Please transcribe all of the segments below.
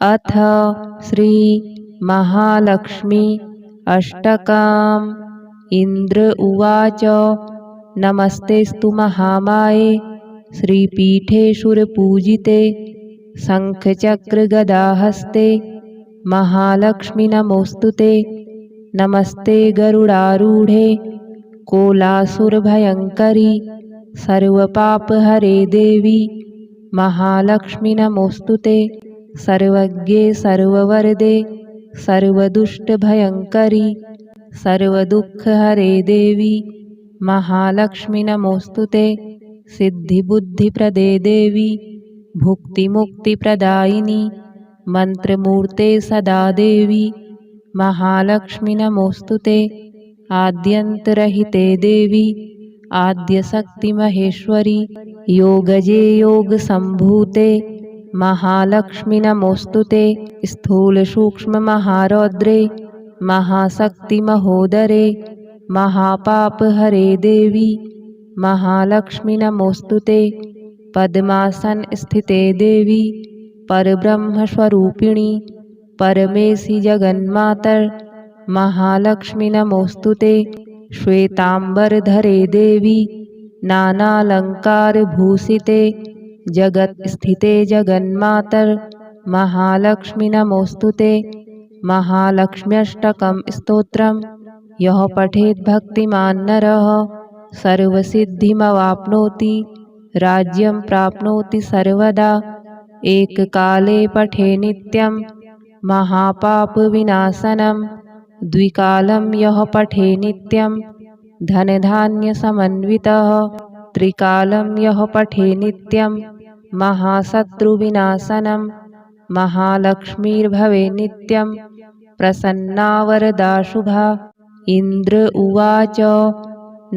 अथ श्री महालक्ष्मी अष्टकम्। इंद्र उवाच नमस्तेस्तु महामाये श्रीपीठे शूरपूजिते शङ्खचक्रगदाहस्ते महालक्ष्मी नमोऽस्तुते। नमस्ते गरुडारूढे कोलासुरभयङ्करी सर्वपापहरे देवी महालक्ष्मी नमोऽस्तुते। सर्वज्ञे सर्ववरदे सर्वदुष्टभयङ्करी सर्वदुःखहरे देवी महालक्ष्मी नमोऽस्तुते। सिद्धिबुद्धिप्रदे देवी भुक्तिमुक्तिप्रदायिनी मंत्रमूर्ते सदा देवी महालक्ष्मी नमोऽस्तुते। आद्यन्तरहिते देवी आद्यशक्तिमहेश्वरी योगजे योगसम्भूते महालक्ष्मी नमोऽस्तुते। स्थूलसूक्ष्ममहारौद्रे महाशक्तिमहोदरे महापापहरे देवी महालक्ष्मी नमोऽस्तुते। पद्मासन स्थिते देवी परब्रह्मस्वरूपिणी परमेशि जगन्मातर महालक्ष्मी नमोऽस्तुते। श्वेतांबरधरे देवी नानालंकारभूषिते जगत स्थिते जगन्मातर महालक्ष्मी नमोऽस्तुते। महालक्ष्म्यष्टकं स्तोत्रम् यः पठेत् भक्तिमान् नरः सर्वसिद्धिमवाप्नोति राज्यं प्राप्नोति सर्वदा। एककाले पठे नित्यं महापापविनाशनं द्विकालं यः पठे नित्यं धनधान्यसमन्वितः त्रिकालं यः पठे नित्यं महाशत्रुविनाशनं महालक्ष्मीर्भवे नित्यं प्रसन्ना वरदा शुभा। इंद्र उवाच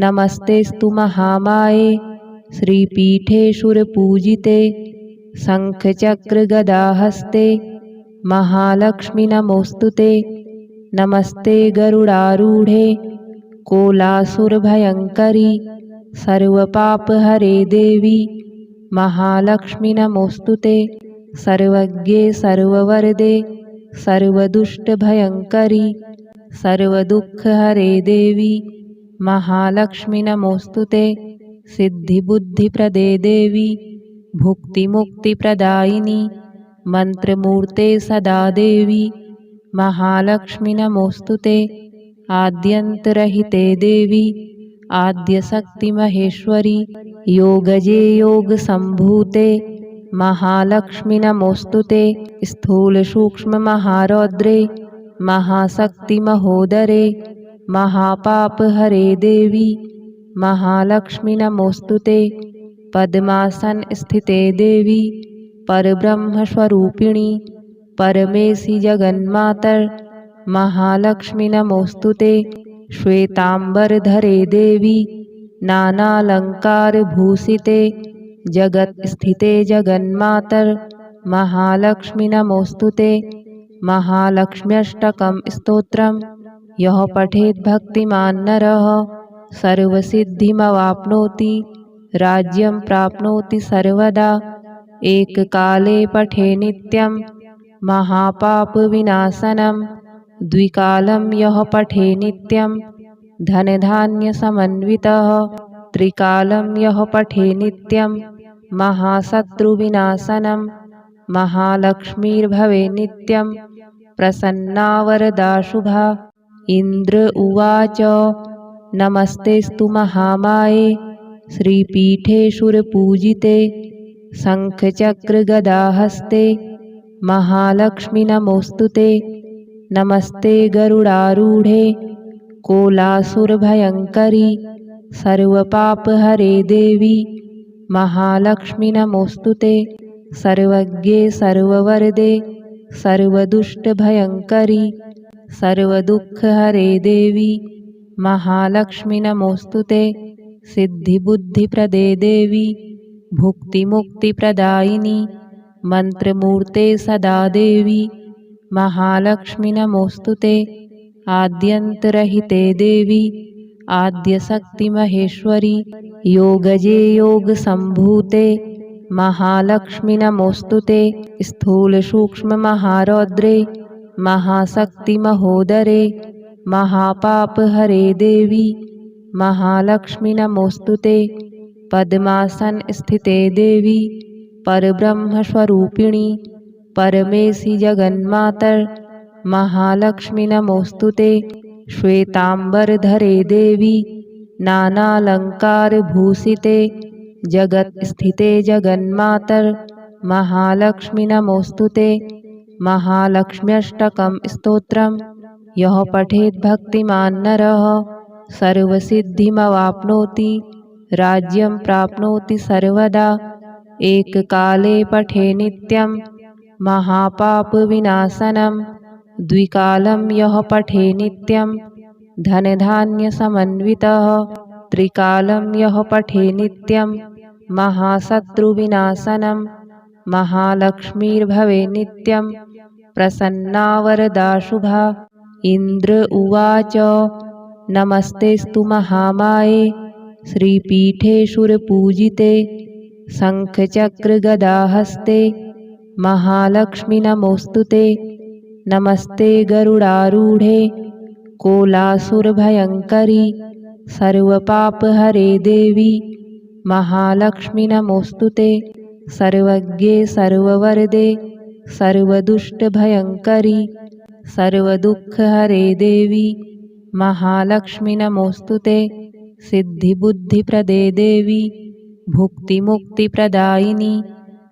नमस्तेस्तु महामाये श्रीपीठे शूरपूजिते शङ्खचक्रगदाहस्ते महालक्ष्मी नमोऽस्तुते। नमस्ते गरुडारूढे कोलासुरभयङ्करी सर्वपापहरे देवी महालक्ष्मी नमोऽस्तुते। सर्वज्ञे सर्ववरदे सर्वदुष्टभयङ्करी सर्वदुःखहरे देवी महालक्ष्मी नमोऽस्तुते। सिद्धिबुद्धिप्रदे देवी भुक्तिमुक्तिप्रदायिनी मंत्रमूर्ते सदा देवी महालक्ष्मी नमोऽस्तुते। आद्यन्तरहिते देवी आद्यशक्तिमहेश्वरी योगजे योगसम्भूते महालक्ष्मी नमोऽस्तुते। स्थूलसूक्ष्ममहारौद्रे महाशक्तिमहोदरे महापापहरे देवी महालक्ष्मी नमोऽस्तुते। पद्मासन स्थिते देवी परब्रह्मस्वरूपिणी परमेशि जगन्मातर महालक्ष्मी नमोऽस्तुते। श्वेतांबरधरे देवी नानालंकारभूषिते जगत स्थिते जगन्मातर महालक्ष्मी नमोऽस्तुते। महालक्ष्म्यष्टकं स्तोत्रम् यः पठेत् भक्तिमान् नरः सर्वसिद्धिमवाप्नोति राज्यं प्राप्नोति सर्वदा। एककाले पठे नित्यं महापापविनाशनं द्विकालं यः पठे नित्यं धनधान्यसमन्वितः त्रिकालं यः पठे नित्यं महाशत्रुविनाशनं महालक्ष्मीर्भवे नित्यं प्रसन्ना वरदा शुभा। इंद्र उवाच नमस्तेस्तु महामाये श्रीपीठे शूरपूजिते शङ्खचक्रगदाहस्ते महालक्ष्मी नमोऽस्तुते। नमस्ते गरुडारूढे कोलासुरभयङ्करी सर्वपापहरे देवी महालक्ष्मी नमोऽस्तुते। सर्वज्ञे सर्ववरदे सर्वदुष्टभयङ्करी सर्वदुःखहरे देवी महालक्ष्मी नमोऽस्तुते। सिद्धिबुद्धिप्रदे देवी भुक्तिमुक्तिप्रदायिनी मंत्रमूर्ते सदा देवी महालक्ष्मी नमोऽस्तुते। आद्यन्तरहिते देवी आद्यशक्तिमहेश्वरी योगजे योगसम्भूते महालक्ष्मी नमोस्तुते। स्थूल सूक्ष्म महारौद्रे महाशक्ति महोदरे महापाप हरे देवी महालक्ष्मी नमोस्तुते। पद्मासन स्थिते देवी परब्रह्म स्वरूपिणी परमेशि जगन्मातर महालक्ष्मी नमोस्तुते। श्वेतांबरधरे देवी नानालंकार भूषिते जगत स्थिते जगन्मातर महालक्ष्मी नमोस्तुते। महालक्ष्म्यष्टकं स्तोत्रम् यः पठेत् भक्तिमान् नरः सर्वसिद्धिमवाप्नोति राज्यं प्राप्नोति सर्वदा। एककाले पठे नित्यं महापापविनाशनं द्विकालं यः पठे नित्यं धनधान्यसमन्वितः त्रिकालं यः पठे नित्यं महाशत्रुविनाशनं महालक्ष्मीर्भवे नित्यं प्रसन्ना वरदा शुभा। इन्द्र उवाच नमस्तेस्तु महामाये श्रीपीठे सुरपूजिते शङ्खचक्रगदाहस्ते महालक्ष्मी नमोस्तुते। नमस्ते गरुडारूढे कोलासुरभयङ्करी सर्वपापहरे देवी महालक्ष्मी नमोस्तुते। सर्वज्ञे सर्ववरदे सर्वदुष्टभयङ्करी सर्वदुःखहरे देवी महालक्ष्मी नमोस्तुते। सिद्धिबुद्धिप्रदे देवी भुक्तिमुक्तिप्रदायिनी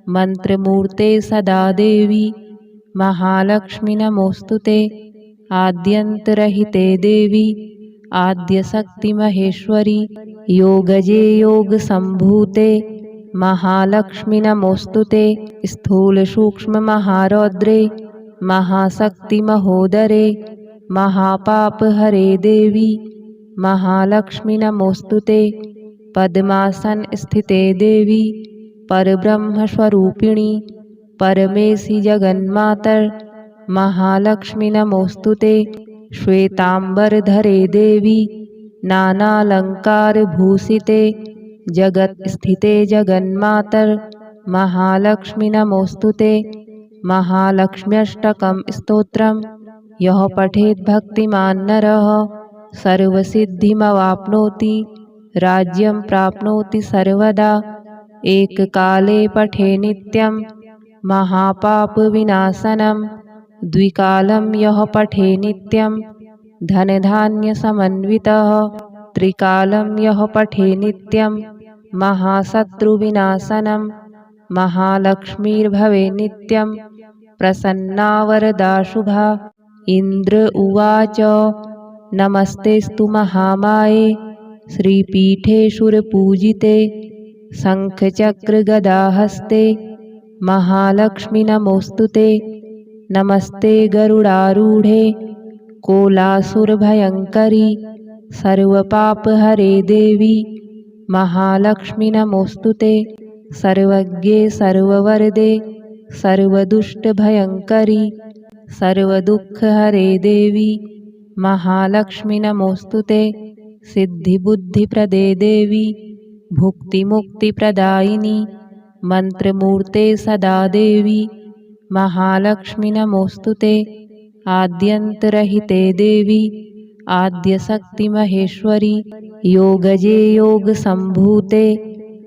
मंत्रमूर्ते सदा देवी महालक्ष्मी नमोस्तुते। आद्यन्तरहिते देवी आद्यशक्ति महेश्वरी योगजे योगसम्भूते महालक्ष्मी नमोस्तुते। स्थूल सूक्ष्म महारौद्रे महाशक्ति महोदरे महापाप हरे देवी महालक्ष्मी नमोस्तुते। पद्मासन स्थिते देवी परब्रह्म स्वरूपिणी परमेशि जगन्मातर महालक्ष्मी नमोस्तुते। श्वेतांबरधरे देवी नानालंकार भूषिते जगत स्थिते जगन्मातर महालक्ष्मी नमोस्तुते। महालक्ष्म्यष्टकं स्तोत्रम् यः पठेत् भक्तिमान् नरः सर्वसिद्धिमवाप्नोति राज्यं प्राप्नोति सर्वदा। एककाले पठे नित्यं महापापविनाशनं द्विकालं यः पठे नित्यं धनधान्यसमन्वितः त्रिकालं यः पठे नित्यं महाशत्रुविनाशनं महालक्ष्मीर्भवे नित्यं प्रसन्ना वरदा शुभा। इन्द्र उवाच नमस्तेस्तु महामाये श्रीपीठे सुरपूजिते शङ्खचक्रगदाहस्ते महालक्ष्मी नमोस्तुते। नमस्ते गरुडारूढे कोलासुरभयङ्करी सर्वपापहरे देवी महालक्ष्मी नमोस्तुते। सर्वज्ञे सर्ववरदे सर्वदुष्टभयङ्करी सर्वदुःखहरे देवी महालक्ष्मी नमोस्तुते। सिद्धिबुद्धिप्रदे देवी भुक्तिमुक्तिप्रदायिनी मंत्रमूर्ते सदा देवी महालक्ष्मी नमोस्तुते। आद्यन्तरहिते देवी आद्यशक्ति महेश्वरी योगजे योगसम्भूते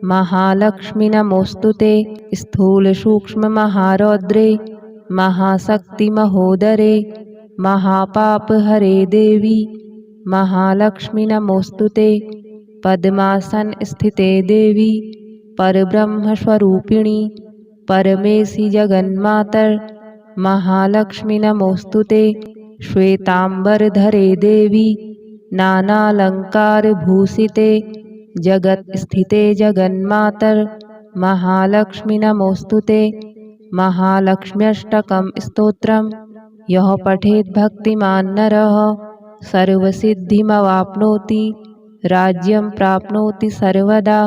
महालक्ष्मी नमोस्तुते। स्थूल सूक्ष्म महारौद्रे महाशक्ति महोदरे महापाप हरे देवी महालक्ष्मी नमोस्तुते। पद्मासन स्थिते देवी परब्रह्म स्वरूपिणी परमेशि जगन्मातर महालक्ष्मी नमोस्तुते। श्वेतांबरधरे देवी नानालंकार भूषिते जगत स्थिते जगन्मातर महालक्ष्मी नमोस्तुते। महालक्ष्म्यष्टकं स्तोत्रम् यः पठेत् भक्तिमान् नरः सर्वसिद्धिमवाप्नोति राज्यं प्राप्नोति सर्वदा।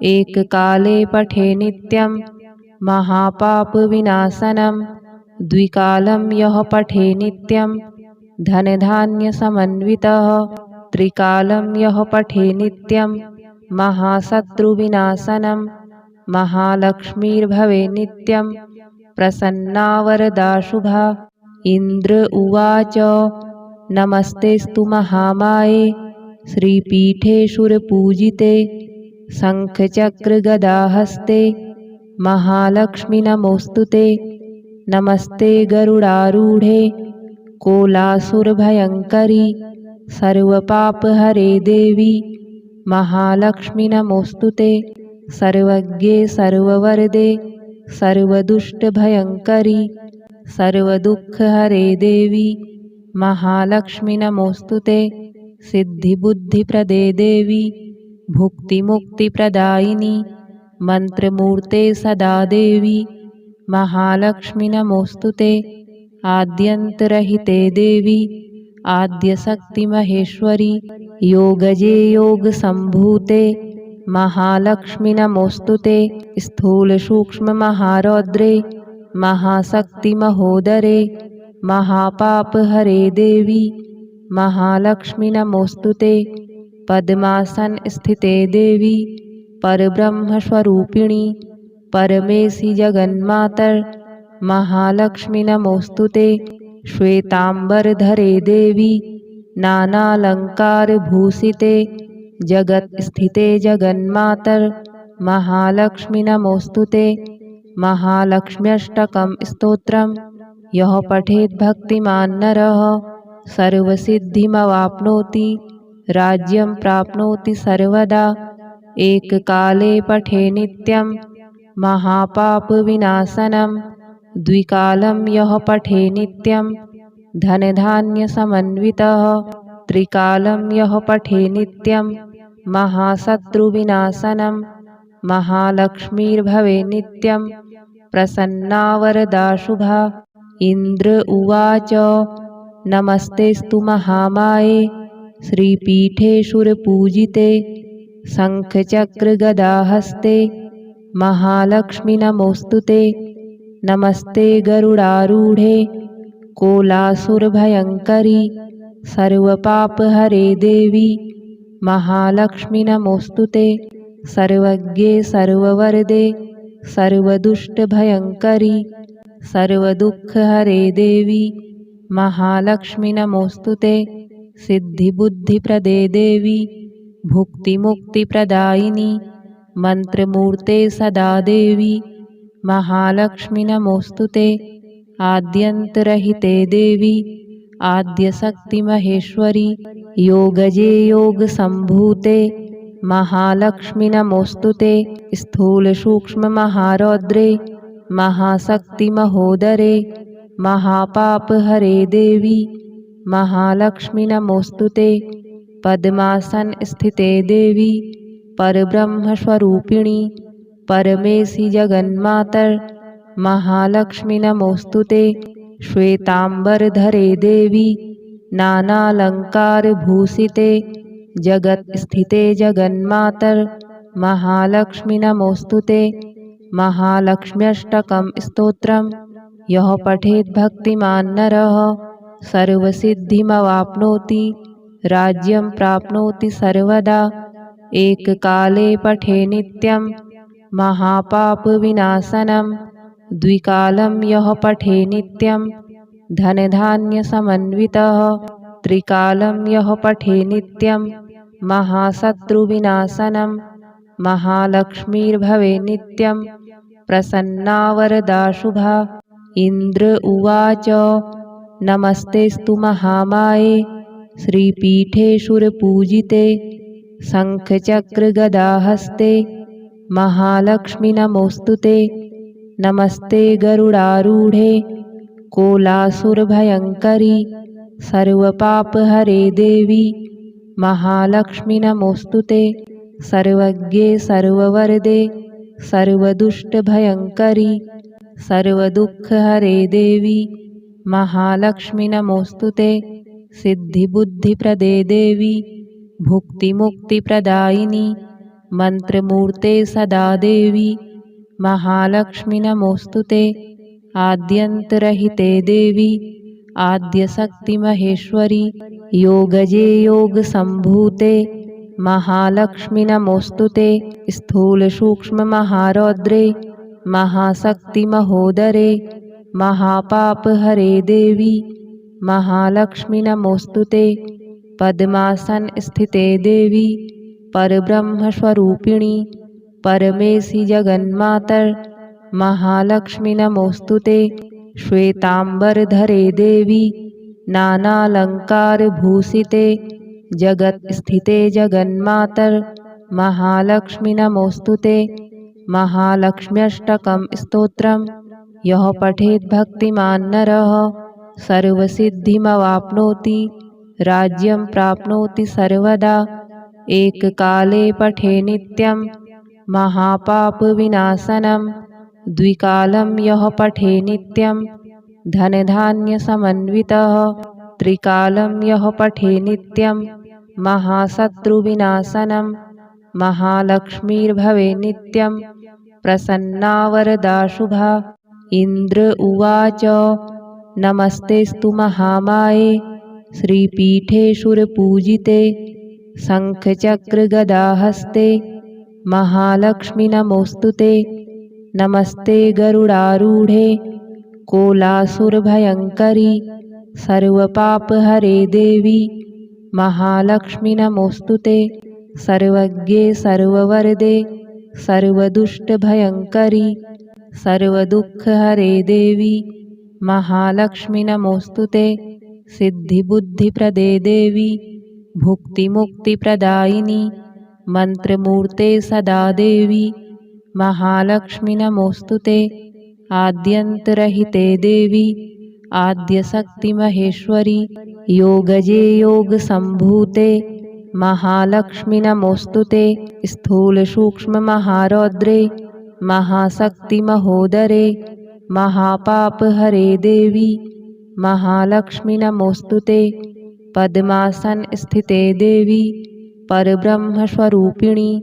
एककाले पठे नित्यं महापापविनाशनं द्विकालं यः पठे नित्यं धनधान्यसमन्वितः त्रिकालं यः पठे नित्यं महाशत्रुविनाशनं महालक्ष्मीर्भवे नित्यं प्रसन्ना वरदा शुभा। इंद्र उवाच नमस्तेस्तु महामाये श्रीपीठे शूरपूजिते शङ्खचक्रगदाहस्ते महालक्ष्मी नमोऽस्तुते। नमस्ते गरुडारूढे कोलासुरभयङ्करी सर्वपापहरे देवी महालक्ष्मी नमोऽस्तुते। सर्वज्ञे सर्ववरदे सर्वदुष्टभयङ्करी सर्वदुःखहरे देवी महालक्ष्मी नमोऽस्तुते। सिद्धिबुद्धिप्रदे देवी भुक्तिमुक्तिप्रदायिनी मंत्रमूर्ते सदा देवी महालक्ष्मी नमोऽस्तुते। आद्यन्तरहिते देवी आद्यशक्तिमहेश्वरी योगजे योगसम्भूते महालक्ष्मी नमोऽस्तुते। स्थूलसूक्ष्ममहारौद्रे महाशक्तिमहोदरे महापापहरे देवी महालक्ष्मी नमोऽस्तुते। पद्मासन स्थिते देवी परब्रह्मस्वरूपिणी परमेशि जगन्मातर महालक्ष्मी नमोऽस्तुते। श्वेतांबरधरे देवी नानालंकारभूषिते जगत्स्थिते जगन्मातर महालक्ष्मी नमोऽस्तुते। महालक्ष्म्यष्टकं स्तोत्रम् यः पठेत् भक्तिमान् नरः सर्वसिद्धिमवाप्नोति राज्यं प्राप्नोति सर्वदा। एककाले पठे नित्यं महापापविनाशनं द्विकालं यः पठे नित्यं धनधान्यसमन्वितः त्रिकालं यः पठे नित्यं महाशत्रुविनाशनं महालक्ष्मीर्भवे नित्यं प्रसन्ना वरदा शुभा। इंद्र उवाच नमस्तेस्तु महामाये श्रीपीठे शूरपूजिते शङ्खचक्रगदाहस्ते महालक्ष्मी नमोऽस्तुते। नमस्ते गरुडारूढे कोलासुरभयङ्करी सर्वपापहरे देवी महालक्ष्मी नमोऽस्तुते। सर्वज्ञे सर्ववरदे सर्वदुष्टभयङ्करी सर्वदुःखहरे देवी महालक्ष्मी नमोऽस्तुते। सिद्धिबुद्धिप्रदे देवी भुक्तिमुक्तिप्रदायिनी मंत्रमूर्ते सदा देवी महालक्ष्मी नमोऽस्तुते। आद्यन्तरहिते देवी आद्यशक्तिमहेश्वरी योगजे योगसम्भूते महालक्ष्मी नमोऽस्तुते। स्थूलसूक्ष्ममहारौद्रे महाशक्तिमहोदरे महापापहरे देवी महालक्ष्मी नमोऽस्तुते। पद्मासन स्थिते देवी परब्रह्मस्वरूपिणी परमेशि जगन्मातर महालक्ष्मी नमोऽस्तुते। श्वेतांबरधरे देवी नानालंकारभूषिते जगत्स्थिते जगन्मातर महालक्ष्मी नमोऽस्तुते। महालक्ष्म्यष्टकं स्तोत्रम् यः पठेत् भक्तिमान् नरः सर्वसिद्धिमवाप्नोति राज्यं प्राप्नोति सर्वदा। एककाले पठे नित्यं महापापविनाशनं द्विकालं यः पठे नित्यं धनधान्यसमन्वितः त्रिकालं यः पठे नित्यं महाशत्रुविनाशनं महालक्ष्मीर्भवे नित्यं प्रसन्ना वरदा शुभा। इंद्र उवाच नमस्तेस्तु महामाये श्रीपीठे शूरपूजिते शङ्खचक्रगदाहस्ते महालक्ष्मी नमोऽस्तुते। नमस्ते गरुडारूढे कोलासुरभयङ्करी सर्वपापहरे देवी महालक्ष्मी नमोऽस्तुते। सर्वज्ञे सर्ववरदे सर्वदुष्टभयङ्करी सर्वदुःखहरे देवी महालक्ष्मी नमोऽस्तुते। सिद्धिबुद्धिप्रदे देवी भुक्तिमुक्तिप्रदायिनी मंत्रमूर्ते सदा देवी महालक्ष्मी नमोऽस्तुते। आद्यन्तरहिते देवी आद्यशक्तिमहेश्वरी योगजे योगसम्भूते महालक्ष्मी नमोस्तुते। स्थूलसूक्ष्ममहारौद्रे महाशक्तिमहोदरे महापापहरे देवी महालक्ष्मी नमोस्तुते। पद्मासन स्थिते देवी परब्रह्मस्वरूपिणी परमेशि जगन्मातर महालक्ष्मी नमोस्तुते। श्वेतांबरधरे देवी नानालंकारभूषिते जगत स्थिते जगन्मातर महालक्ष्मी नमोस्तुते। महालक्ष्म्यष्टकं स्तोत्रम् यः पठेत् भक्तिमान् नरः सर्वसिद्धिमवाप्नोति राज्यं प्राप्नोति सर्वदा। एककाले पठे नित्यं महापापविनाशनं द्विकालं यः पठे नित्यं धनधान्यसमन्वितः। त्रिकालं यः पठे नित्यं महाशत्रुविनाशनं महालक्ष्मीर्भवे नित्यं प्रसन्ना वरदा शुभा। इन्द्र उवाच नमस्तेस्तु महामाये श्रीपीठे सुरपूजिते शङ्खचक्रगदाहस्ते महालक्ष्मी नमोस्तुते। नमस्ते गरुडारूढे कोलासुरभयङ्करी सर्वपापहरे देवी महालक्ष्मी नमोस्तुते। सर्वज्ञे सर्ववरदे सर्वदुष्टभयङ्करी सर्वदुःखहरे देवी महालक्ष्मी नमोस्तुते। सिद्धिबुद्धिप्रदे देवी भुक्तिमुक्तिप्रदायिनी मंत्रमूर्ते सदा देवी महालक्ष्मी नमोस्तुते। आद्यन्तरहिते देवी आद्यशक्तिमहेश्वरी योगजे योगसम्भूते महालक्ष्मी नमोस्तुते। स्थूलसूक्ष्ममहारौद्रे महाशक्तिमहोदरे महापापहरे देवी महालक्ष्मी नमोस्तुते। पद्मासन स्थिते देवी परब्रह्मस्वरूपिणी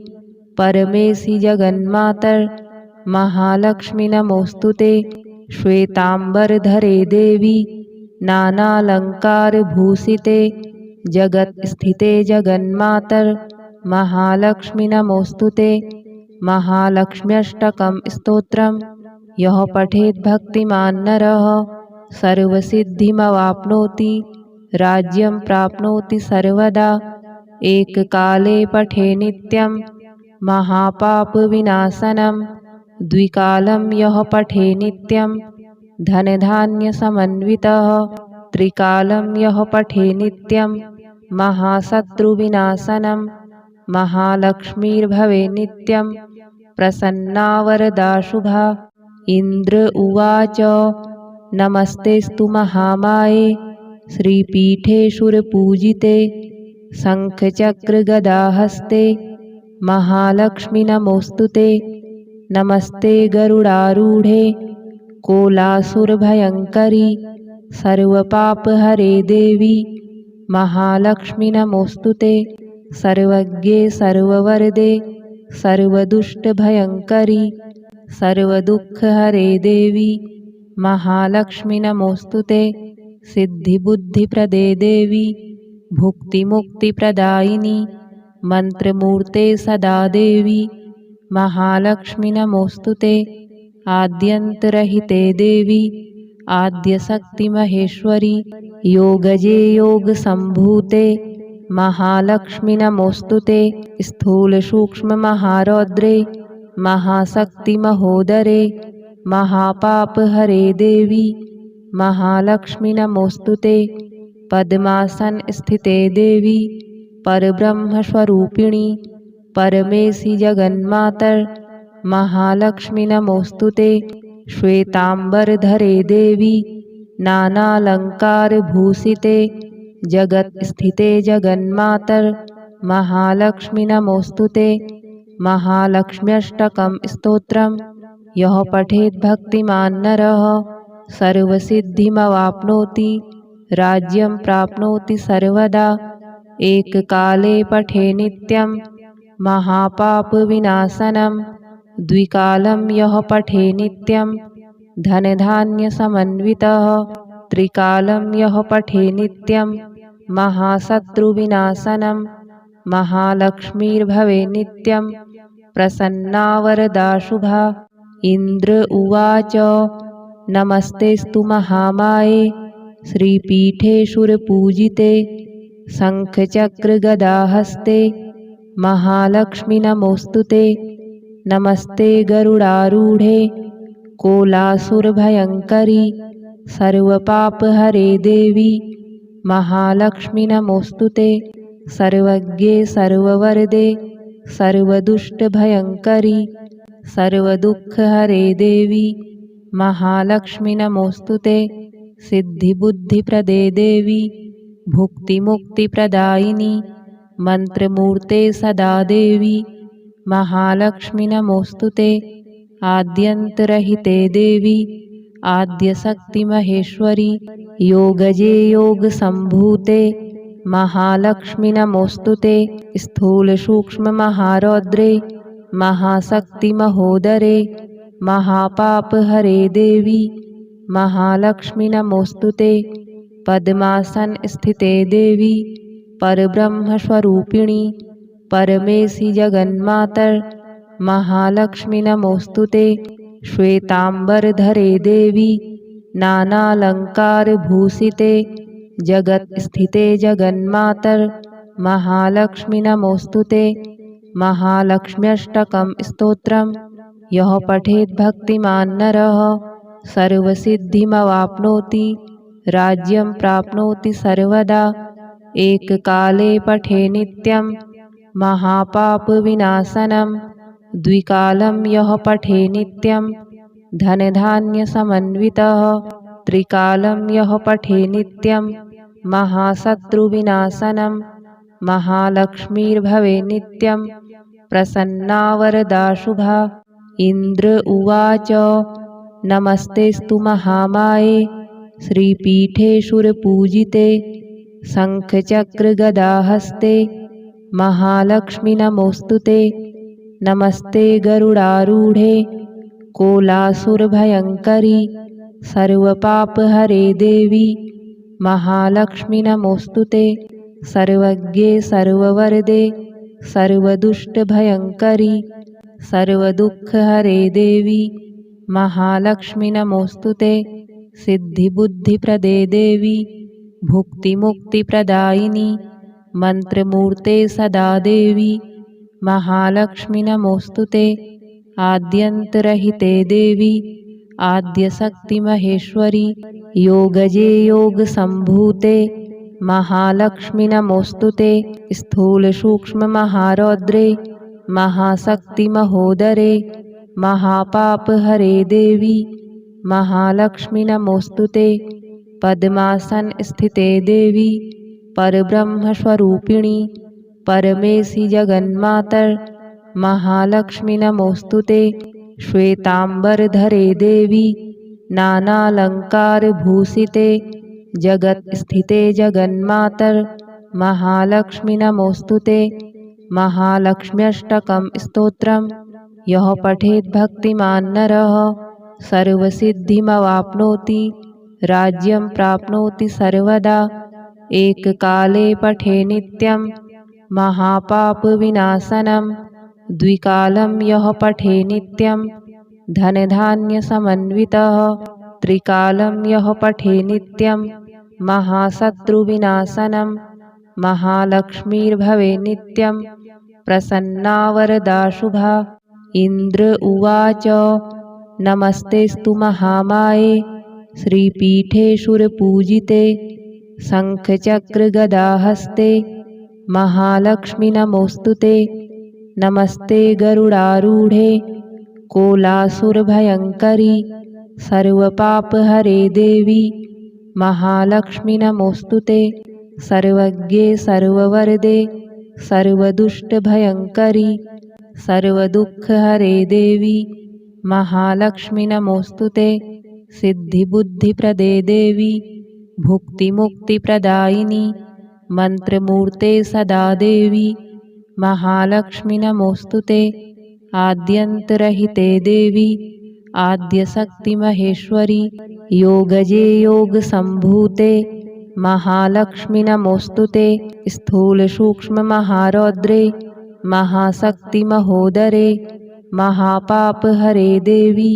परमेशि जगन्मातर महालक्ष्मी नमोस्तुते। श्वेतांबरधरे देवी नानालंकारभूषिते जगत स्थिते जगन्मातर महालक्ष्मी नमोस्तुते। महालक्ष्म्यष्टकं स्तोत्रम् यः पठेत् भक्तिमान् नरः सर्वसिद्धिमवाप्नोति राज्यं प्राप्नोति सर्वदा। एककाले पठे नित्यं महापापविनाशनं द्विकालं यः पठे नित्यं धनधान्यसमन्वितः। त्रिकालं यः पठे नित्यं महाशत्रुविनाशनं महालक्ष्मीर्भवे नित्यं प्रसन्ना वरदा शुभा। इन्द्र उवाच नमस्तेस्तु महामाये श्रीपीठे सुरपूजिते शङ्खचक्रगदाहस्ते महालक्ष्मी नमोस्तुते। नमस्ते गरुडारूढे कोलासुरभयङ्करी सर्वपापहरे देवी महालक्ष्मी नमोस्तुते। सर्वज्ञे सर्ववरदे सर्वदुष्टभयङ्करी सर्वदुःखहरे देवी महालक्ष्मी नमोस्तुते। सिद्धिबुद्धिप्रदे देवी भुक्तिमुक्तिप्रदायिनी मंत्रमूर्ते सदा देवी महालक्ष्मी नमोस्तुते। आद्यन्तरहिते देवी आद्यशक्तिमहेश्वरी योगजे योगसम्भूते महालक्ष्मी नमोस्तुते। स्थूलसूक्ष्ममहारौद्रे महाशक्तिमहोदरे महापापहरे देवी महालक्ष्मी नमोस्तुते। पद्मासन स्थिते देवी परब्रह्मस्वरूपिणी परमेशि जगन्मातर महालक्ष्मी नमोस्तुते। श्वेतांबरधरे देवी नानालंकारभूषिते जगत स्थिते जगन्मातर महालक्ष्मी नमोस्तुते। महालक्ष्म्यष्टकं स्तोत्रम् यः पठेत् भक्तिमान् नरः सर्वसिद्धिमवाप्नोति राज्यं प्राप्नोति सर्वदा। एककाले पठे नित्यं महापापविनाशनं द्विकालं यः पठे नित्यं धनधान्यसमन्वितः। त्रिकालं यः पठे नित्यं महाशत्रुविनाशनं महालक्ष्मीर्भवे नित्यं प्रसन्ना वरदा शुभा। इन्द्र उवाच नमस्तेस्तु महामाये श्रीपीठे शूरपूजिते शङ्खचक्रगदाहस्ते महालक्ष्मि नमोऽस्तुते। नमस्ते गरुडारूढे कोलासुरभयङ्करी सर्वपापहरे देवी महालक्ष्मि नमोऽस्तुते। सर्वज्ञे सर्ववरदे सर्वदुष्टभयङ्करी सर्वदुःखहरे देवी महालक्ष्मि नमोऽस्तुते। सिद्धिबुद्धिप्रदे देवी भुक्तिमुक्तिप्रदायिनी मन्त्रमूर्ते सदा देवी महालक्ष्मि नमोऽस्तुते। आद्यन्तरहिते देवी आद्यशक्तिमहेश्वरी योगजे योगसम्भूते महालक्ष्मि नमोऽस्तुते। स्थूलसूक्ष्ममहारौद्रे महाशक्तिमहोदरे महापापहरे देवी महालक्ष्मि नमोऽस्तुते। पद्मासनस्थिते देवी परब्रह्मस्वरूपिणी परमेशि जगन्मातर महालक्ष्मि नमोऽस्तुते। श्वेताम्बरधरे देवी नानालङ्कारभूषिते जगत्स्थिते जगन्मातर महालक्ष्मि नमोऽस्तुते। महालक्ष्म्यष्टकं स्तोत्रं यः पठेत् भक्तिमान् नरः सर्वसिद्धिमवाप्नोति राज्यं प्राप्नोति सर्वदा। एककाले पठे नित्यं महापापविनाशनं द्विकालं यः पठे नित्यं धनधान्यसमन्वितः त्रिकालं यः पठे नित्यं महाशत्रुविनाशनं महालक्ष्मीर्भवे नित्यं प्रसन्ना वरदा शुभा। इन्द्र उवाच नमस्तेस्तु महामाये श्रीपीठे शूरपूजिते शङ्खचक्रगदाहस्ते महालक्ष्मि नमोऽस्तुते। नमस्ते गरुडारूढे कोलासुरभयङ्करी सर्वपापहरे देवी महालक्ष्मि नमोऽस्तुते। सर्वज्ञे सर्ववरदे सर्वदुष्टभयङ्करी सर्वदुःखहरे देवी महालक्ष्मि नमोऽस्तुते। सिद्धिबुद्धिप्रदे देवी भुक्तिमुक्तिप्रदायिनी मन्त्रमूर्ते सदा देवी महालक्ष्मि नमोऽस्तुते। आद्यन्तरहिते देवी आद्यशक्तिमहेश्वरी योगजे योगसम्भूते महालक्ष्मि नमोऽस्तुते। स्थूलसूक्ष्ममहारौद्रे महाशक्तिमहोदरे महापापहरे देवी महालक्ष्मि नमोऽस्तुते। पद्मासनस्थिते देवी परब्रह्मस्वरूपिणी परमेशि जगन्मातर महालक्ष्मि नमोऽस्तुते। श्वेताम्बरधरे देवी नानालङ्कारभूषिते जगत्स्थिते जगन्मातर महालक्ष्मि नमोऽस्तुते। महालक्ष्म्यष्टकं स्तोत्रं यः पठेत् भक्तिमान् नरः सर्वसिद्धिमवाप्नोति राज्यं प्राप्नोति सर्वदा। एककाले पठे नित्यं महापापविनाशनं द्विकालं यः पठे नित्यं धनधान्यसमन्वितः त्रिकालं यः पठे नित्यं महाशत्रुविनाशनं महालक्ष्मीर्भवे नित्यं प्रसन्ना वरदा शुभा। इन्द्र उवाच नमस्तेस्तु महामाये श्रीपीठे शूरपूजिते शङ्खचक्रगदाहस्ते महालक्ष्मि नमोऽस्तुते। नमस्ते गरुडारूढे कोलासुरभयङ्करी सर्वपापहरे देवी महालक्ष्मि नमोऽस्तुते। सर्वज्ञे सर्ववरदे सर्वदुष्टभयङ्करी सर्वदुःखहरे देवी महालक्ष्मि नमोऽस्तुते। सिद्धिबुद्धिप्रदे देवी भुक्तिमुक्तिप्रदायिनी मन्त्रमूर्ते सदा देवी महालक्ष्मि नमोऽस्तुते। आद्यन्तरहिते देवी आद्यशक्तिमहेश्वरी योगजे योगसम्भूते महालक्ष्मी नमोस्तुते। स्थूलसूक्ष्ममहारौद्रे महाशक्तिमहोदरे महापापहरे देवी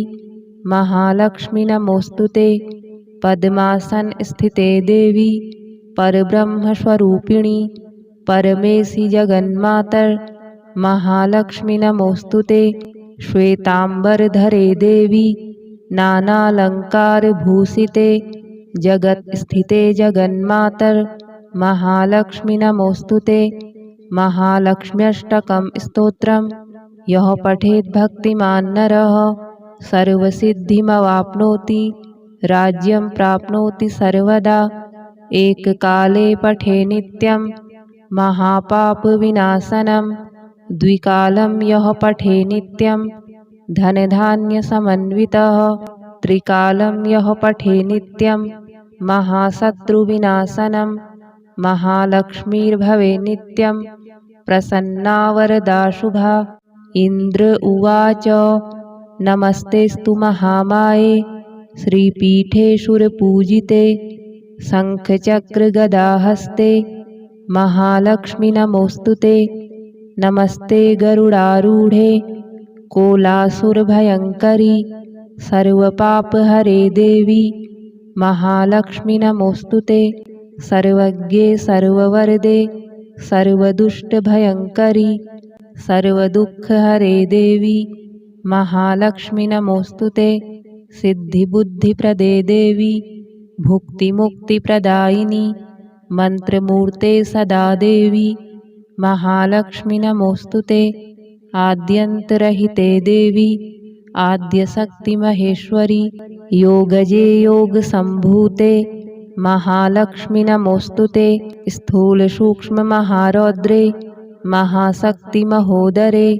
महालक्ष्मी नमोस्तुते। पद्मासन स्थिते देवी परब्रह्मस्वरूपिणी परमेशि जगन्मातर महालक्ष्मी नमोस्तुते। श्वेतांबरधरे देवी नानालंकारभूषिते जगत स्थिते जगन्मातर महालक्ष्मी नमोस्तुते। महालक्ष्म्यष्टकं स्तोत्रम् यः पठेत् भक्तिमान् नरः सर्वसिद्धिमवाप्नोति राज्यं प्राप्नोति सर्वदा। एककाले पठे नित्यं महापापविनाशनं द्विकालं यः पठे नित्यं धनधान्यसमन्वितः त्रिकालं यः पठे नित्यं महाशत्रुविनाशनं महालक्ष्मीर्भवे नित्यं प्रसन्ना वरदा शुभा। इन्द्र उवाच नमस्तेस्तु महामाये श्रीपीठे सुरपूजिते शङ्खचक्रगदाहस्ते महालक्ष्मी नमोस्तुते। नमस्ते गरुडारूढे कोलासुरभयङ्करी सर्वपापहरे देवी महालक्ष्मी नमोस्तुते। सर्वज्ञे सर्ववरदे सर्वदुष्टभयङ्करी सर्वदुःखहरे देवी महालक्ष्मी नमोस्तुते। सिद्धिबुद्धिप्रदे देवी भुक्तिमुक्तिप्रदायिनी मंत्रमूर्ते सदा देवी महालक्ष्मी नमोस्तुते। आद्यन्तरहिते देवी आद्यशक्तिमहेश्वरी योगजे योगसम्भूते महालक्ष्मी नमोस्तुते। स्थूलसूक्ष्ममहारौद्रे महाशक्तिमहोदरे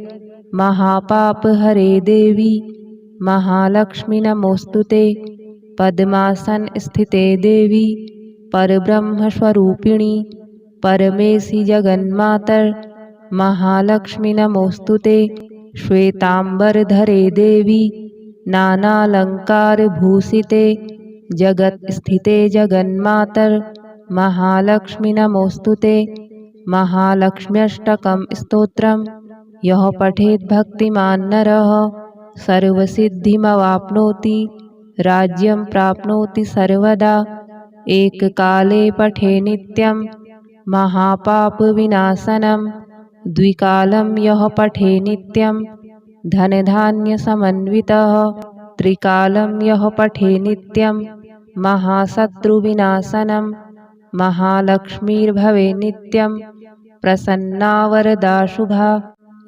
महापापहरे देवी महालक्ष्मी नमोस्तुते। पद्मासन स्थिते देवी परब्रह्मस्वरूपिणी परमेशि जगन्मातर महालक्ष्मी नमोस्तुते। श्वेतांबरधरे देवी नानालंकारभूषिते जगत स्थिते जगन्मातर महालक्ष्मी नमोस्तुते। महालक्ष्म्यष्टकं स्तोत्रम् यः पठेत् भक्तिमान् नरः सर्वसिद्धिमवाप्नोति राज्यं प्राप्नोति सर्वदा। एककाले पठे नित्यं महापापविनाशनं द्विकालं यः पठे नित्यं धनधान्यसमन्वितः त्रिकालं यः पठे नित्यं महाशत्रुविनाशनं महालक्ष्मीर्भवे नित्यं प्रसन्ना वरदा शुभा।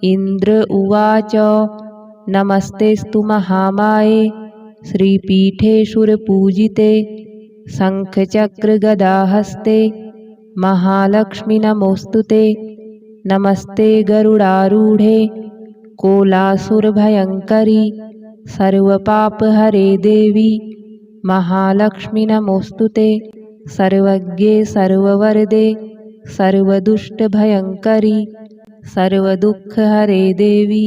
इन्द्र उवाच नमस्तेस्तु महामाये श्रीपीठे सुरपूजिते शङ्खचक्रगदाहस्ते महालक्ष्मी नमोस्तुते। नमस्ते गरुडारूढे कोलासुरभयङ्करी सर्वपापहरे देवी महालक्ष्मी नमोस्तुते। सर्वज्ञे सर्ववरदे सर्वदुष्टभयङ्करी सर्वदुःखहरे देवी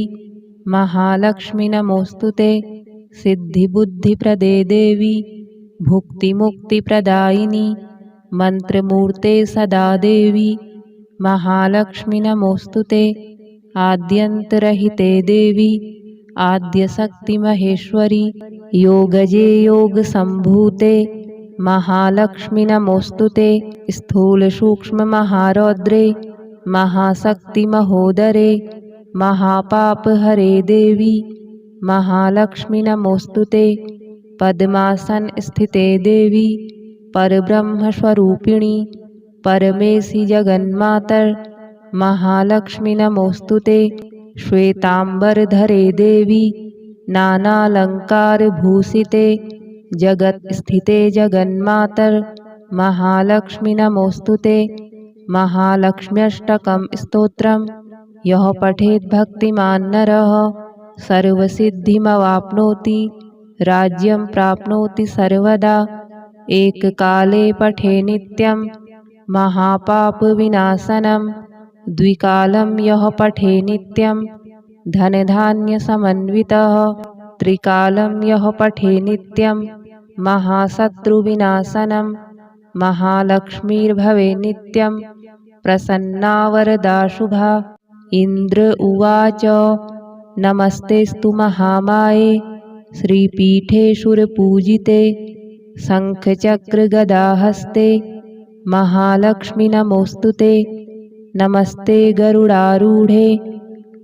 महालक्ष्मी नमोस्तुते। सिद्धिबुद्धिप्रदे देवी भुक्तिमुक्तिप्रदायिनी मंत्रमूर्ते सदा देवी महालक्ष्मी नमोस्तुते। आद्यन्तरहिते देवी आद्यशक्तिमहेश्वरी योगजे योगसम्भूते महालक्ष्मी नमोस्तुते। स्थूलसूक्ष्ममहारौद्रे महाशक्तिमहोदरे महापापहरे देवी महालक्ष्मी नमोस्तुते। पद्मासन स्थिते देवी परब्रह्मस्वरूपिणी परमेशि जगन्मातर महालक्ष्मी नमोस्तुते। श्वेतांबरधरे देवी नानालंकारभूषिते जगत स्थिते जगन्मातर महालक्ष्मी नमोस्तुते। महालक्ष्म्यष्टकं स्तोत्रम् यः पठेत् भक्तिमान् नरः सर्वसिद्धिमवाप्नोति राज्यं प्राप्नोति सर्वदा। एककाले पठे नित्यं महापापविनाशनं द्विकालं यः पठे नित्यं धनधान्यसमन्वितः त्रिकालं यः पठे नित्यं महाशत्रुविनाशनं महालक्ष्मीर्भवे नित्यं प्रसन्ना वरदा शुभा। इन्द्र उवाच नमस्तेस्तु महामाये श्रीपीठे शूरपूजिते शङ्खचक्रगदाहस्ते महालक्ष्मी नमोऽस्तुते। नमस्ते गरुडारूढे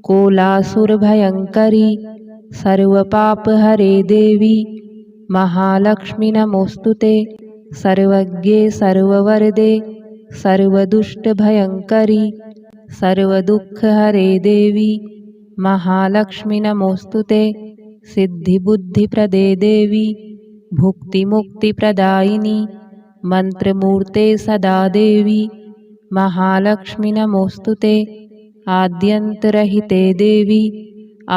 कोलासुरभयङ्करी सर्वपापहरे देवी महालक्ष्मी नमोऽस्तुते। सर्वज्ञे सर्ववरदे सर्वदुष्टभयङ्करी सर्वदुःखहरे देवी महालक्ष्मी नमोऽस्तुते। सिद्धिबुद्धिप्रदे देवी भुक्तिमुक्तिप्रदायिनी मंत्रमूर्ते सदा देवी महालक्ष्मी नमोऽस्तुते। आद्यन्तरहिते देवी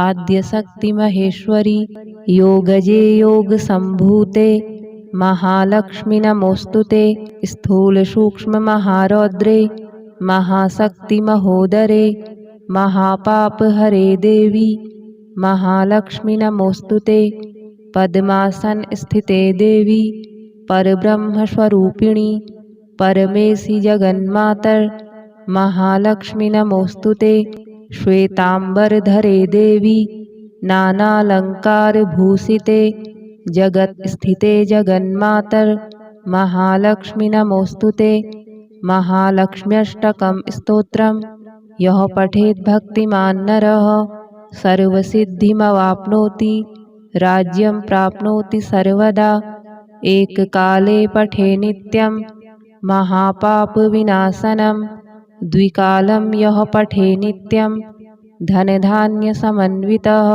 आद्यशक्तिमहेश्वरी योगजे योगसम्भूते महालक्ष्मी नमोऽस्तुते। स्थूलसूक्ष्ममहारौद्रे महाशक्तिमहोदरे महापापहरे देवी महालक्ष्मी नमोऽस्तुते। पद्मासन स्थिते देवी परब्रह्मस्वरूपिणी परमेशि जगन्मातर महालक्ष्मी नमोऽस्तुते। श्वेतांबरधरे देवी नानालंकारभूषिते जगत्स्थिते जगन्मातर महालक्ष्मी नमोऽस्तुते। महालक्ष्म्यष्टकं स्तोत्रम् यः पठेत् भक्तिमान् नरः सर्वसिद्धिमवाप्नोति राज्यं प्राप्नोति सर्वदा। एककाले पठे नित्यं महापापविनाशनं द्विकालं यः पठे नित्यं धनधान्यसमन्वितः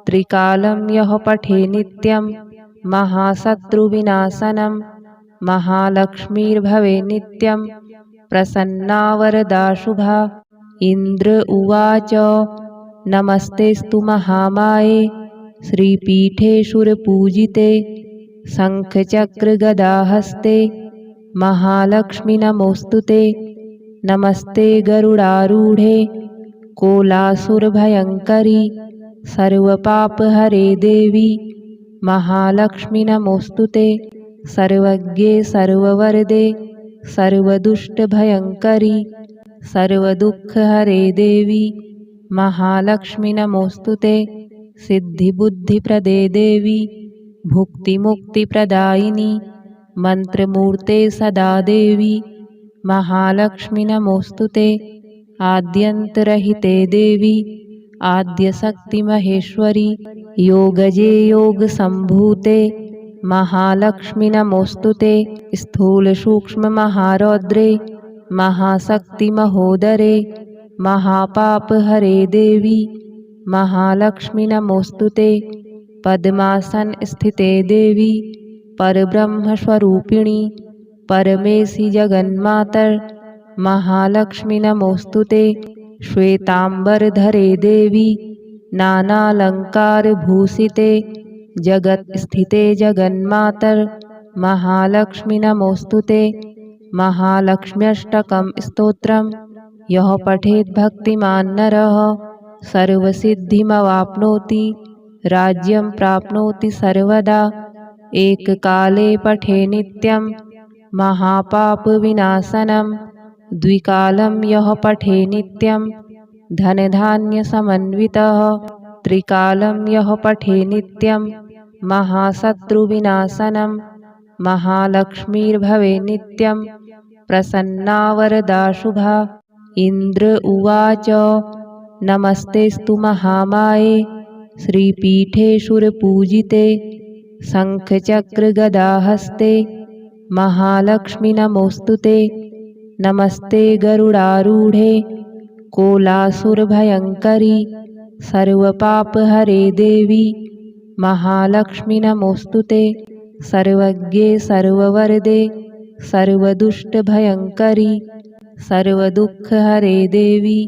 त्रिकालं यः पठे नित्यं महाशत्रुविनाशनं महालक्ष्मीर्भवे नित्यं प्रसन्ना वरदा शुभा। इन्द्र उवाच नमस्तेस्तु महामाये श्रीपीठे शूरपूजिते शङ्खचक्रगदाहस्ते महालक्ष्मी नमोऽस्तुते। नमस्ते गरुडारूढे कोलासुरभयङ्करी सर्वपापहरे देवी महालक्ष्मी नमोऽस्तुते। सर्वज्ञे सर्ववरदे सर्वदुष्टभयङ्करी सर्वदुःखहरे देवी महालक्ष्मी नमोऽस्तुते। सिद्धिबुद्धिप्रदे देवी भुक्तिमुक्तिप्रदायिनी मंत्रमूर्ते सदा देवी महालक्ष्मी नमोऽस्तुते। आद्यन्तरहिते देवी आद्यशक्तिमहेश्वरी योगजे योगसम्भूते महालक्ष्मी नमोऽस्तुते। स्थूलसूक्ष्ममहारौद्रे महाशक्तिमहोदरे महापापहरे देवी महालक्ष्मी नमोऽस्तुते। पद्मासन स्थिते देवी परब्रह्मस्वरूपिणी परमेशि जगन्मातर महालक्ष्मी नमोऽस्तुते। श्वेतांबरधरे देवी नानालंकारभूषिते जगत्स्थिते जगन्मातर महालक्ष्मी नमोऽस्तुते। महालक्ष्म्यष्टकं स्तोत्रम् यः पठेत् भक्तिमान् नरः सर्वसिद्धिमवाप्नोति राज्यं प्राप्नोति सर्वदा। एककाले पठे नित्यं महापापविनाशनं द्विकालं यः पठे नित्यं धनधान्यसमन्वितः त्रिकालं यः पठे नित्यं महाशत्रुविनाशनं महालक्ष्मीर्भवे नित्यं प्रसन्ना वरदा शुभा। इन्द्र उवाच नमस्तेस्तु महामाये श्रीपीठे शूरपूजिते शङ्खचक्रगदाहस्ते महालक्ष्मी नमोऽस्तुते। नमस्ते गरुडारूढे कोलासुरभयङ्करी सर्वपापहरे देवी महालक्ष्मी नमोऽस्तुते। सर्वज्ञे सर्ववरदे सर्वदुष्टभयङ्करी सर्वदुःखहरे देवी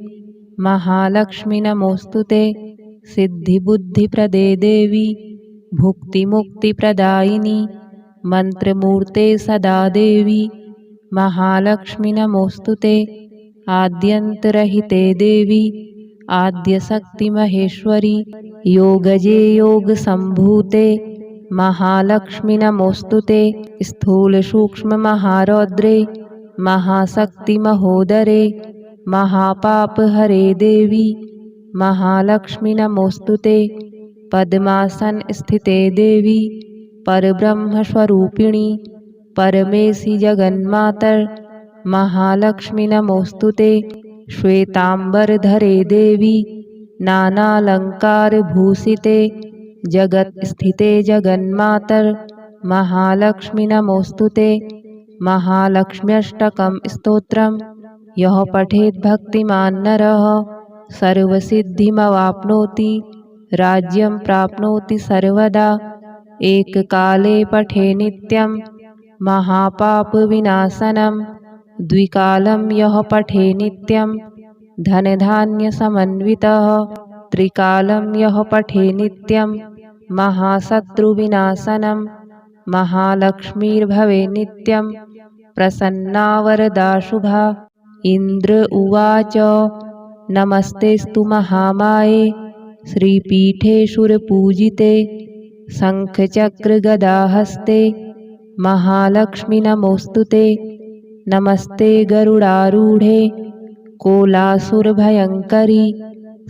महालक्ष्मी नमोऽस्तुते। सिद्धिबुद्धिप्रदे देवी भुक्तिमुक्तिप्रदायिनी मंत्रमूर्ते सदा देवी महालक्ष्मी नमोऽस्तुते। आद्यन्तरहिते देवी आद्यशक्तिमहेश्वरी योगजे योगसम्भूते महालक्ष्मी नमोस्तुते। स्थूलसूक्ष्ममहारौद्रे महाशक्तिमहोदरे महापापहरे देवी महालक्ष्मी नमोस्तुते। पद्मासन स्थिते देवी परब्रह्मस्वरूपिणी परमेशि जगन्मातर महालक्ष्मी नमोस्तुते। श्वेतांबरधरे देवी नानालंकारभूषिते जगत स्थिते जगन्मातर महालक्ष्मी नमोस्तुते। महालक्ष्म्यष्टकं स्तोत्रम् यः पठेत् भक्तिमान् नरः सर्वसिद्धिमवाप्नोति राज्यं प्राप्नोति सर्वदा। एककाले पठे नित्यं महापापविनाशनं द्विकालं यः पठे नित्यं धनधान्यसमन्वितः त्रिकालं यः पठे नित्यं महाशत्रुविनाशनं महालक्ष्मीर्भवे नित्यं प्रसन्ना वरदा शुभा। इन्द्र उवाच नमस्तेस्तु महामाये श्रीपीठे सुरपूजिते शङ्खचक्रगदाहस्ते महालक्ष्मी नमोस्तुते। नमस्ते गरुडारूढे कोलासुरभयङ्करी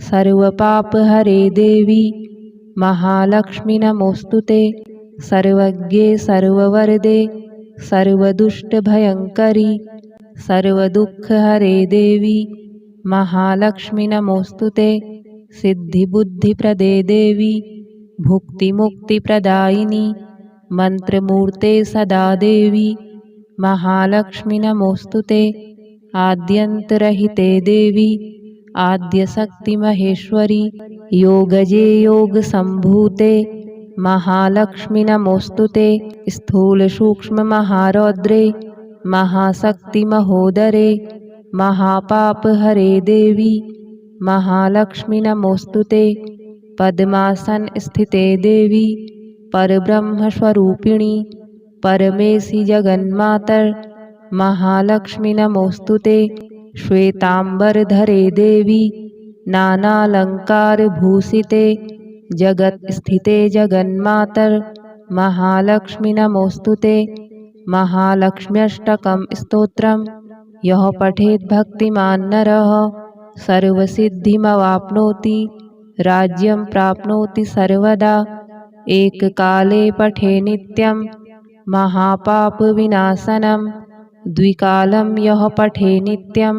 सर्वपापहरे देवी महालक्ष्मी नमोस्तुते। सर्वज्ञे सर्ववरदे सर्वदुष्टभयङ्करी सर्वदुःखहरे देवी महालक्ष्मी नमोस्तुते। सिद्धिबुद्धिप्रदे देवी भुक्तिमुक्तिप्रदायिनी मंत्रमूर्ते सदा देवी महालक्ष्मी नमोस्तुते। आद्यन्तरहिते देवी आद्यशक्तिमहेश्वरी योगजे योगसम्भूते महालक्ष्मी नमोस्तुते। स्थूलसूक्ष्ममहारौद्रे महाशक्तिमहोदरे महापापहरे देवी महालक्ष्मी नमोस्तुते। पद्मासन स्थिते देवी परब्रह्मस्वरूपिणी परमेशि जगन्मातर महालक्ष्मी नमोस्तुते। श्वेतांबरधरे देवी नानालंकारभूषिते जगत स्थिते जगन्मातर महालक्ष्मी नमोस्तुते। महालक्ष्म्यष्टकं स्तोत्रम् यः पठेत् भक्तिमान् नरः सर्वसिद्धिमवाप्नोति राज्यं प्राप्नोति सर्वदा। एककाले पठे नित्यं महापापविनाशनं द्विकालं यः पठे नित्यं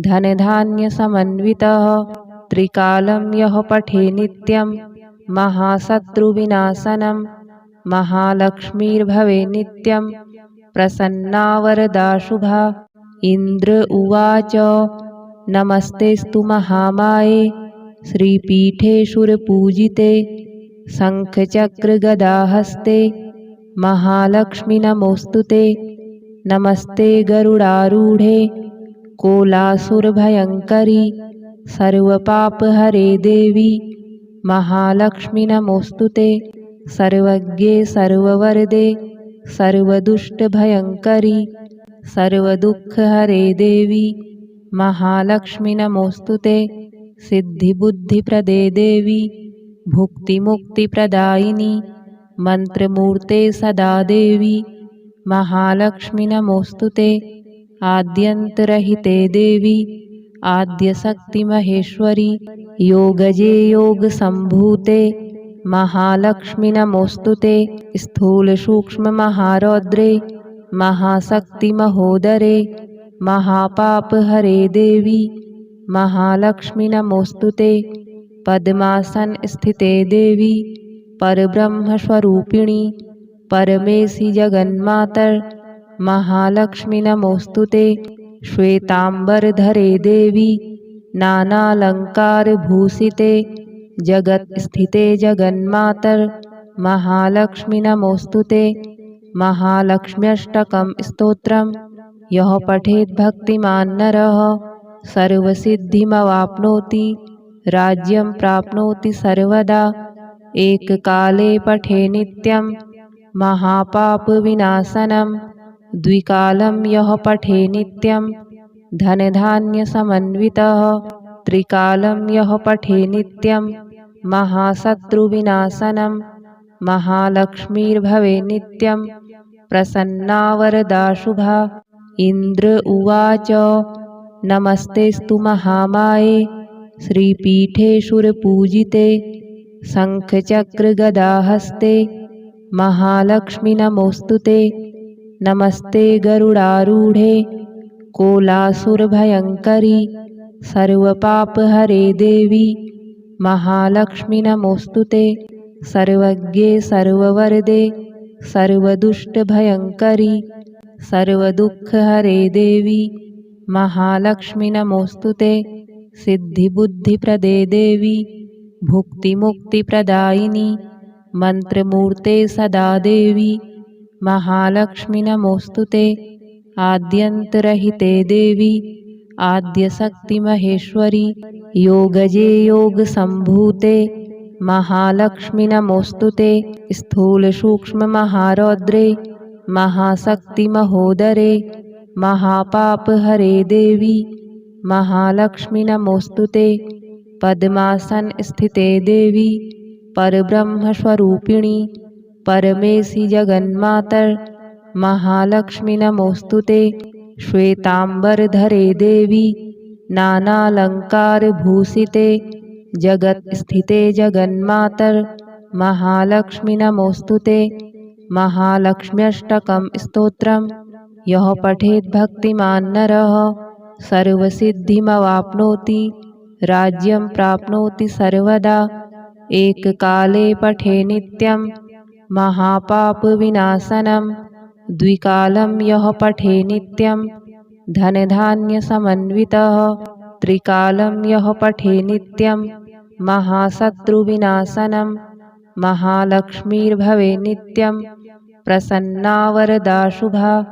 धनधान्यसमन्वितः त्रिकालं यः पठे नित्यं महाशत्रुविनाशनं महालक्ष्मीर्भवे नित्यं प्रसन्ना वरदा शुभा। इन्द्र उवाच नमस्तेस्तु महामाये श्रीपीठे सुरपूजिते शङ्खचक्रगदाहस्ते महालक्ष्मी नमोस्तुते। नमस्ते गरुडारूढे कोलासुरभयङ्करी सर्वपापहरे देवी महालक्ष्मी नमोस्तुते। सर्वज्ञे सर्ववरदे सर्वदुष्टभयङ्करी सर्वदुःखहरे देवी महालक्ष्मी नमोस्तुते। सिद्धिबुद्धिप्रदे देवी भुक्तिमुक्तिप्रदायिनी मंत्रमूर्ते सदा देवी महालक्ष्मी नमोस्तुते। आद्यन्तरहिते देवी आद्यशक्तिमहेश्वरी योगजे योगसम्भूते महालक्ष्मी नमोस्तुते। स्थूलसूक्ष्ममहारौद्रे महाशक्तिमहोदरे महापापहरे देवी महालक्ष्मी नमोस्तुते। पद्मासन स्थिते देवी परब्रह्मस्वरूपिणी परमेशि जगन्मातर महालक्ष्मी नमोस्तुते। श्वेतांबरधरे देवी नानालंकारभूषिते जगत स्थिते जगन्मातर महालक्ष्मी नमोस्तुते। महालक्ष्म्यष्टकं स्तोत्रम् यः पठेत् भक्तिमान् नरः सर्वसिद्धिमवाप्नोति राज्यं प्राप्नोति सर्वदा। एककाले पठे नित्यं महापापविनाशनं द्विकालं यः पठे नित्यं धनधान्यसमन्वितः त्रिकालं यः पठे नित्यं महाशत्रुविनाशनं महालक्ष्मीर्भवे नित्यं प्रसन्ना वरदा शुभा। इन्द्र उवाच नमस्तेस्तु महामाये श्रीपीठे शूरपूजिते शङ्खचक्रगदाहस्ते महालक्ष्मी नमोऽस्तुते। नमस्ते गरुडारूढे कोलासुरभयङ्करी सर्वपापहरे देवी महालक्ष्मी नमोऽस्तुते। सर्वज्ञे सर्ववरदे सर्वदुष्टभयङ्करी सर्वदुःखहरे देवी महालक्ष्मी नमोऽस्तुते। सिद्धिबुद्धिप्रदे देवी भुक्तिमुक्तिप्रदायिनी मन्त्रमूर्ते सदा देवी महालक्ष्मी नमोऽस्तुते। आद्यन्तरहिते देवी आद्यशक्तिमहेश्वरी योगजे योगसम्भूते महालक्ष्मी नमोऽस्तुते। स्थूलसूक्ष्ममहारौद्रे महाशक्तिमहोदरे महापापहरे देवी महालक्ष्मी नमोऽस्तुते। पद्मासनस्थिते देवी परब्रह्मस्वरूपिणी परमेशि जगन्मातर महालक्ष्मी नमोऽस्तुते। श्वेताम्बरधरे देवी नानालङ्कारभूषिते जगत्स्थिते जगन्मातर महालक्ष्मी नमोऽस्तुते। महालक्ष्म्यष्टकं स्तोत्रम् यः पठेत् भक्तिमान् नरः सर्वसिद्धिमवाप्नोति राज्यं प्राप्नोति सर्वदा। एककाले पठे नित्यं महापापविनाशनं द्विकालं यः पठे नित्यं धनधान्यसमन्वितः त्रिकालं यः पठे नित्यं महाशत्रुविनाशनं महालक्ष्मीर्भवे नित्यं प्रसन्ना वरदा शुभा।